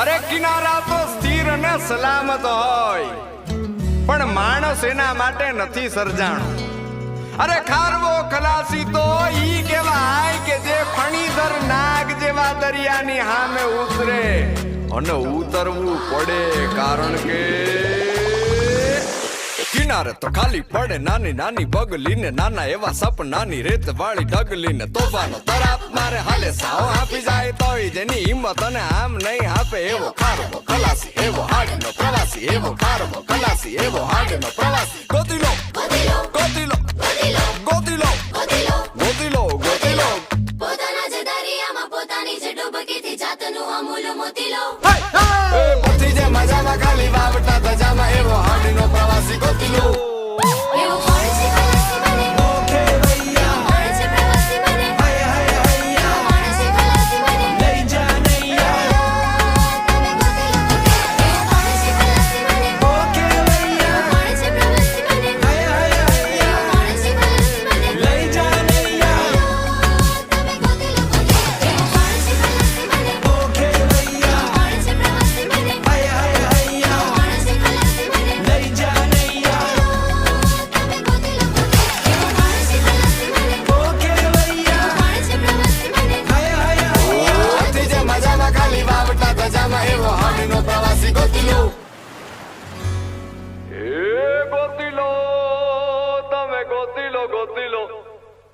અરે કિનારા તો સ્થિર અને સલામત હોય, પણ માણસ એના માટે નથી સર્જાણો. અરે ખારવો ખલાસી તો ઈ કહેવાય કે જે ફણીધર નાગ જેવા દરિયાની સામે ઉતરે અને ઉતરવું પડે, કારણ કે કિનારે તો ખાલી પડે નાની નાની બગલીને, નાના એવા સપનાની રેત વાળી ડગલીને. તોફાનો તરાપ મારે હાલે સાવ આપી જાય તોય જેની હિંમત અને આમ નહીં આપે એવો ખારવો ખલાસી, એવો હાડનો પ્રવાસી, એવો ખારવો ખલાસી, એવો હાડનો પ્રવાસી. ગોતી લો ગોતી લો ગોતી લો ગોતી લો ગોતી લો, પોતાના જ દરિયામાં પોતાની જ ડૂબકીથી જાતનું અમૂલ મોતી લો.